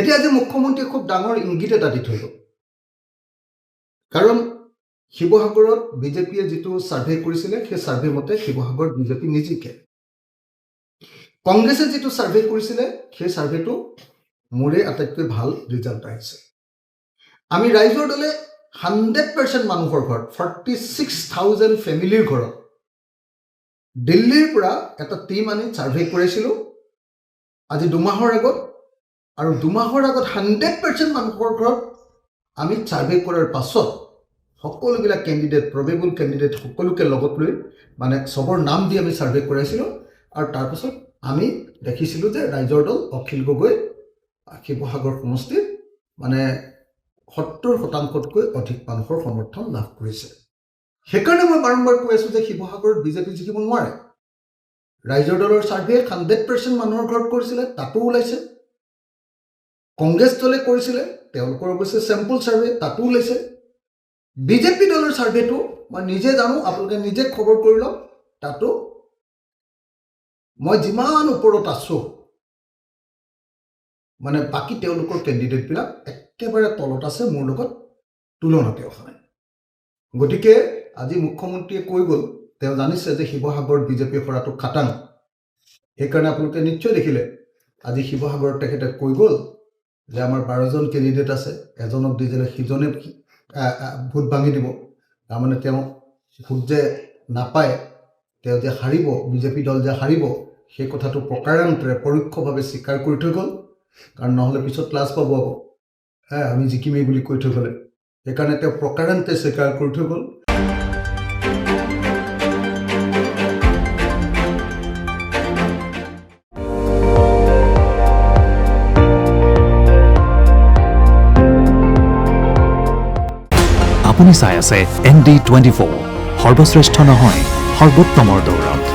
এতিয়া আজি মুখ্যমন্ত্ৰীয়ে খুব ডাঙৰ ইংগিত এটা দি থৈ গ'ল। কাৰণ শিৱসাগৰত বিজেপিয়ে যিটো ছাৰ্ভে কৰিছিলে সেই ছাৰ্ভে মতে শিৱসাগৰত বিজেপি নিজিকে। কংগ্ৰেছে যিটো ছাৰ্ভে কৰিছিলে সেই ছাৰ্ভেটো মোৰে আটাইতকৈ ভাল ৰিজাল্ট আহিছে। আমি ৰাইজৰ দলে 100% মানুহৰ ঘৰত 46,000 ফেমিলিৰ ঘৰত দিল্লীৰ পৰা এটা টিম আনি ছাৰ্ভে কৰিছিলোঁ আজি 2 মাহৰ আগত, আৰু 2 মাহৰ আগত 100% মানুহৰ ঘৰত আমি ছাৰ্ভে কৰাৰ পাছত সকলোবিলাক কেণ্ডিডেট, প্ৰবেবল কেণ্ডিডেট সকলোকে লগত লৈ মানে চবৰ নাম দি আমি ছাৰ্ভে কৰাইছিলোঁ। আৰু তাৰপাছত আমি দেখিছিলোঁ যে ৰাইজৰ দল অখিল গগৈ শিৱসাগৰ সমষ্টিত মানে 70%তকৈ অধিক মানুহৰ সমৰ্থন লাভ কৰিছে। সেইকাৰণে মই বাৰম্বাৰ কৈ আছোঁ যে শিৱসাগৰত বিজেপি জিকিব নোৱাৰে। ৰাইজৰ দলৰ ছাৰ্ভে 100% মানুহৰ ঘৰত কৰিছিলে, তাতো ওলাইছে। কংগ্ৰেছ দলে কৰিছিলে, তেওঁলোকৰ অৱশ্যে চেম্পল ছাৰ্ভে, তাতো ওলাইছে। বিজেপি দলৰ ছাৰ্ভেটো মই নিজে জানো, আপোনালোকে নিজে খবৰ কৰি লওক, তাতো মই যিমান ওপৰত আছোঁ মানে বাকী তেওঁলোকৰ কেণ্ডিডেটবিলাক একেবাৰে তলত আছে, মোৰ লগত তুলনাতে অহা নাই। গতিকে আজি মুখ্যমন্ত্ৰীয়ে কৈ গ'ল, তেওঁ জানিছে যে শিৱসাগৰত বিজেপি হৰাটো খাটাং। সেইকাৰণে আপোনালোকে নিশ্চয় দেখিলে আজি শিৱসাগৰত তেখেতে কৈ গ'ল যে আমাৰ 12জন কেণ্ডিডেট আছে, এজনক দি দিলে সিজনে ভোট ভাঙি দিব। তাৰমানে তেওঁ ভোট যে নাপায়, তেওঁ যে হাৰিব, বিজেপি দল যে হাৰিব, সেই কথাটো প্ৰকাৰান্তৰে পৰোক্ষভাৱে স্বীকাৰ কৰি থৈ গ'ল। কাৰণ নহ'লে পিছত ক্লাছ পাব আকৌ, আমি জিকিমেই বুলি কৈ থৈ গ'লে। সেইকাৰণে তেওঁ প্ৰকাৰান্তে স্বীকাৰ কৰি থৈ গ'ল। আপুনি চাই আছে ND24, সৰ্বশ্ৰেষ্ঠ নহয় সৰ্বোত্তমৰ দৌৰত।